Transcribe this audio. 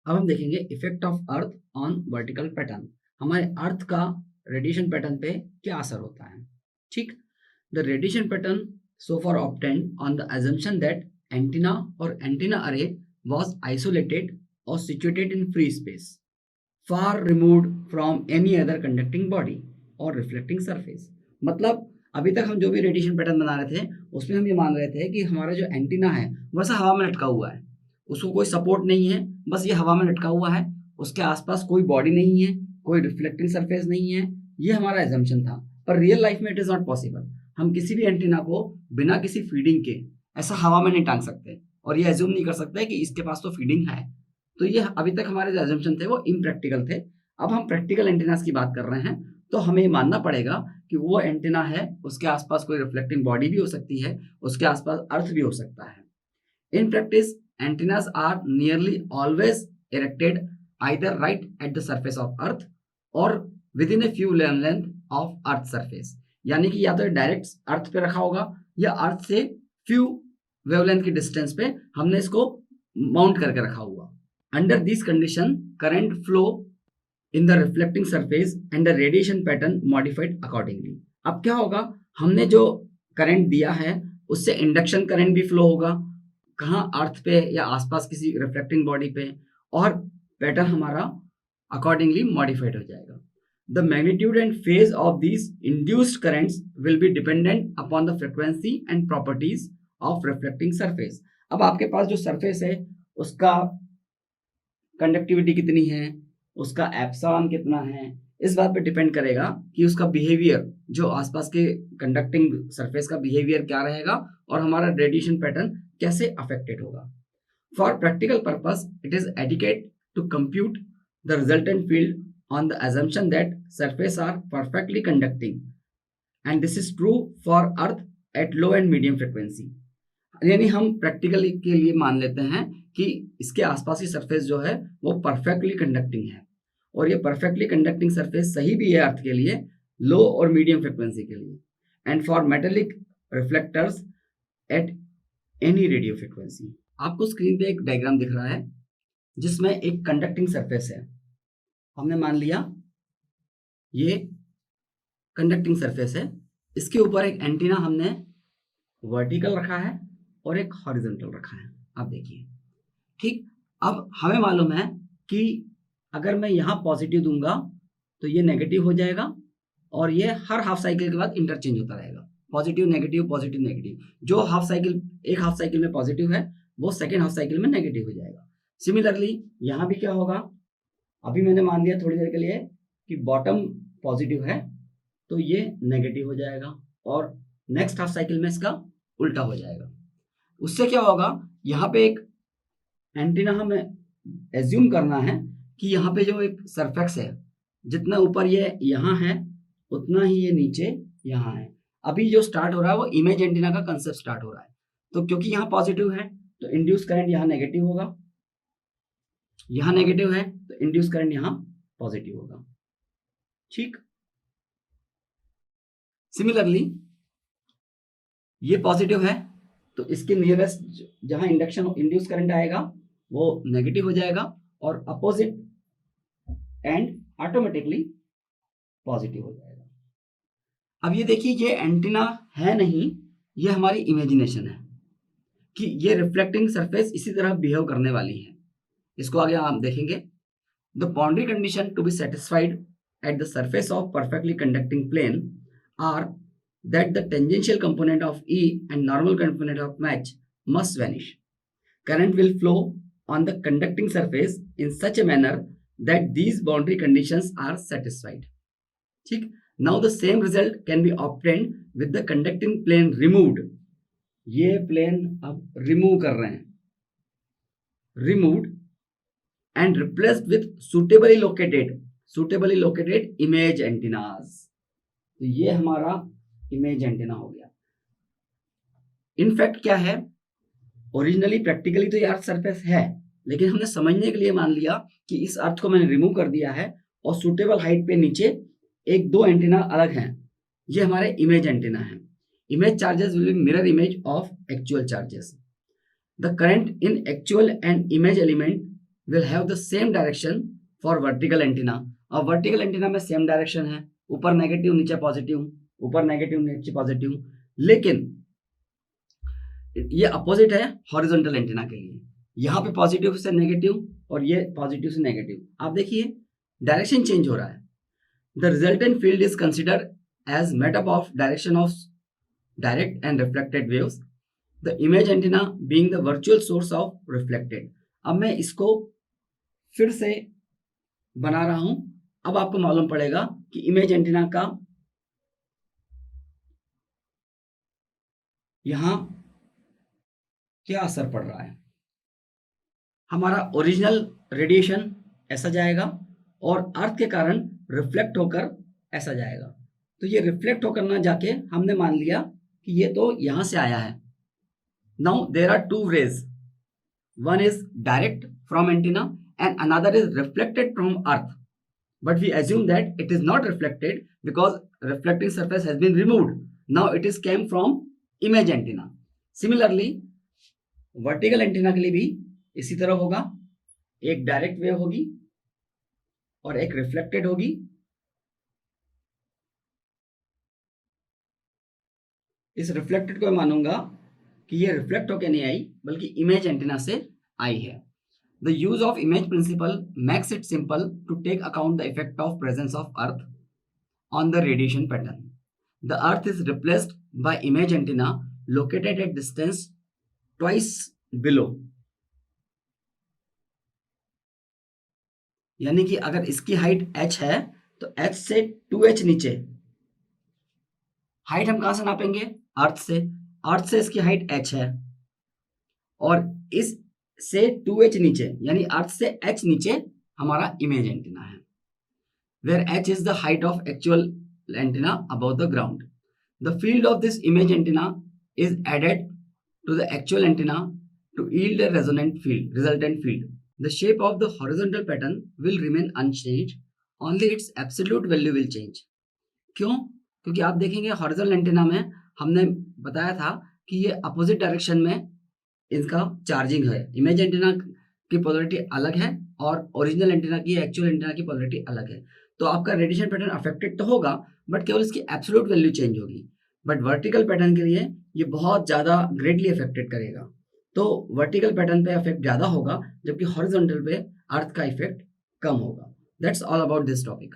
अब हम देखेंगे effect of earth on vertical pattern. हमारे अर्थ का रेडिएशन पैटर्न पे क्या असर होता है। ठीक, the radiation pattern so far obtained on the assumption that antenna or antenna array was isolated or situated in free space, far removed from any other conducting body or reflecting surface। मतलब अभी तक हम जो भी radiation pattern बना रहे थे उसमें हम ये मान रहे थे कि हमारा जो एंटीना है वैसा हवा में लटका हुआ है, उसको कोई सपोर्ट नहीं है, बस ये हवा में लटका हुआ है, उसके आसपास कोई बॉडी नहीं है, कोई रिफ्लेक्टिंग सरफेस नहीं है। ये हमारा एजम्पशन था, पर रियल लाइफ में इट इज नॉट पॉसिबल। हम किसी भी एंटीना को बिना किसी फीडिंग के ऐसा हवा में नहीं टांग सकते और ये एज्यूम नहीं कर सकते कि इसके पास तो फीडिंग है। तो ये अभी तक हमारे जो एजम्पशन थे वो इम्प्रैक्टिकल थे। अब हम प्रैक्टिकल एंटीनास की बात कर रहे हैं, तो हमें मानना पड़ेगा कि वो एंटीना है, उसके आसपास कोई रिफ्लेक्टिंग बॉडी भी हो सकती है, उसके आसपास अर्थ भी हो सकता है। In practice antennas are nearly always erected either right at the surface of earth or within a few length of earth surface। यानी कि या तो डायरेक्ट अर्थ पे रखा होगा या अर्थ से फ्यू वेवलेंथ की डिस्टेंस पे हमने इसको माउंट करके रखा हुआ। Under this condition current flow in the reflecting surface and the radiation pattern modified accordingly. अब क्या होगा, हमने जो करंट दिया है उससे इंडक्शन करंट भी फ्लो होगा, कहाँ, अर्थ पे या आसपास किसी रिफ्लेक्टिंग बॉडी पे, और पैटर्न हमारा अकॉर्डिंगली मॉडिफाइड हो जाएगा। The magnitude and phase of these induced currents will be dependent upon the frequency and properties of reflecting surface. अब आपके पास जो सरफेस है उसका कंडक्टिविटी कितनी है, उसका एप्सिलॉन कितना है, इस बात पे डिपेंड करेगा कि उसका बिहेवियर, जो आसपास के कंडक्टिंग सरफेस का बिहेवियर क्या रहेगा और हमारा रेडिएशन पैटर्न कैसे अफेक्टेड होगा। For practical purpose it is adequate to compute the resultant field on the assumption that surface are perfectly conducting and this is true for earth at low and medium frequency। यानी हम practically के लिए मान लेते हैं कि इसके आसपास की सरफेस जो है वो परफेक्टली कंडक्टिंग है, और ये परफेक्टली कंडक्टिंग सरफेस सही भी है अर्थ के लिए, लो और मीडियम फ्रिक्वेंसी के लिए, and for metallic reflectors at any radio frequency. आपको स्क्रीन पे एक डायग्राम दिख रहा है जिसमें एक कंडक्टिंग सरफेस है। हमने मान लिया ये कंडक्टिंग सरफेस है, इसके ऊपर एक एंटीना हमने वर्टिकल रखा है और एक हॉरिजॉन्टल रखा है। आप देखिए, ठीक, अब हमें मालूम है कि अगर मैं यहाँ पॉजिटिव दूंगा तो ये नेगेटिव हो जाएगा और ये हर हाफ साइकिल के बाद इंटरचेंज होता रहेगा, पॉजिटिव नेगेटिव पॉजिटिव नेगेटिव। जो हाफ साइकिल, एक हाफ साइकिल में पॉजिटिव है वो सेकेंड हाफ साइकिल में नेगेटिव हो जाएगा। सिमिलरली यहाँ भी क्या होगा, अभी मैंने मान लिया थोड़ी देर के लिए कि बॉटम पॉजिटिव है तो ये नेगेटिव हो जाएगा और नेक्स्ट हाफ साइकिल में इसका उल्टा हो जाएगा। उससे क्या होगा, यहाँ पे एक एंटीना हमें एज्यूम करना है कि यहाँ पे जो एक सरफेक्स है, जितना ऊपर ये यहाँ है उतना ही ये नीचे यहाँ है। अभी जो स्टार्ट हो रहा है वो इमेज एंटीना का कंसेप्ट स्टार्ट हो रहा है। तो क्योंकि यहाँ पॉजिटिव है तो इंड्यूस करंट यहाँ नेगेटिव होगा, यहाँ नेगेटिव है तो इंड्यूस करंट यहाँ पॉजिटिव होगा। ठीक, सिमिलरली ये पॉजिटिव है तो इसके नियरेस्ट जहां इंडक्शन इंड्यूस करंट आएगा वो नेगेटिव हो जाएगा और अपोजिट एंड ऑटोमेटिकली पॉजिटिव हो जाएगा। अब ये देखिए, ये एंटीना है नहीं, ये हमारी इमेजिनेशन है कि ये रिफ्लेक्टिंग सरफेस इसी तरह बिहेव करने वाली है। इसको आगे आप देखेंगे। The boundary condition to be satisfied at the surface of perfectly conducting plane are that the tangential component of E and normal component of match must vanish. Current will flow on the conducting surface in such a manner that these boundary conditions are satisfied. ठीक, now the same result can be obtained with the conducting plane removed. ये plane अब remove कर रहे हैं, removed and replaced with suitably located image antennas। तो ये हमारा image antenna हो गया। इनफैक्ट क्या है, ओरिजिनली प्रैक्टिकली तो ये अर्थ सरफेस है, लेकिन हमने समझने के लिए मान लिया कि इस अर्थ को मैंने रिमूव कर दिया है और सुटेबल हाइट पे नीचे एक दो एंटीना अलग हैं, ये हमारे इमेज एंटीना है। Image charges will be mirror image of actual charges. The current in actual and image element will have the same direction for vertical antenna. अब वर्टिकल एंटीना में सेम डायरेक्शन है, ऊपर negative नीचे positive, ऊपर negative नीचे positive, लेकिन ये opposite है हॉरिजॉन्टल एंटीना के लिए। यहाँ पे पॉजिटिव से नेगेटिव और ये पॉजिटिव से नेगेटिव, आप देखिए डायरेक्शन चेंज हो रहा है। The resultant field is considered as made up of direction of direct and reflected waves, the image antenna being the virtual source of reflected. अब मैं इसको फिर से बना रहा हूं, अब आपको मालूम पड़ेगा कि इमेज एंटीना का यहां क्या असर पड़ रहा है। हमारा ओरिजिनल रेडिएशन ऐसा जाएगा और अर्थ के कारण रिफ्लेक्ट होकर ऐसा जाएगा। तो ये रिफ्लेक्ट होकर ना जाके हमने मान लिया कि ये तो यहां से आया है। Now there are two rays, one is direct from antenna and another is reflected from earth, but we assume that it is not reflected because reflecting surface has been removed. Now it is came from image antenna. Similarly vertical antenna के लिए भी इसी तरह होगा, एक direct wave होगी और एक रिफ्लेक्टेड होगी। इस रिफ्लेक्टेड को मैं मानूंगा कि ये रिफ्लेक्ट होकर नहीं आई बल्कि इमेज एंटीना से आई है। The use of image principle makes it simple to take account the effect of presence of Earth on the radiation pattern. The Earth is replaced by image antenna located at distance twice below. यानी कि अगर इसकी height h है तो h से 2h नीचे, height हम कहां से नापेंगे? अर्थ से। अर्थ से इसकी हाइट h है और इस से 2h नीचे यानी अर्थ से h नीचे हमारा इमेज एंटीना है, where h is the height of actual antenna above the ground. The field of this image antenna is added to the actual antenna to yield a resultant field. The shape of the horizontal pattern will remain unchanged, only its absolute value will change. क्यों? क्योंकि आप देखेंगे horizontal antenna में हमने बताया था कि ये अपोजिट डायरेक्शन में इसका चार्जिंग है। इमेज एंटीना की पोलैरिटी अलग है और ओरिजिनल एंटीना की, एक्चुअल एंटीना की पोलैरिटी अलग है। तो आपका रेडिएशन पैटर्न अफेक्टेड तो होगा बट केवल इसकी एब्सोल्यूट वैल्यू चेंज होगी। बट वर्टिकल पैटर्न के लिए ये बहुत ज़्यादा ग्रेटली अफेक्टेड करेगा। तो वर्टिकल पैटर्न पे इफेक्ट ज़्यादा होगा जबकि हॉरिजॉन्टल पे अर्थ का इफेक्ट कम होगा। That's all about this topic.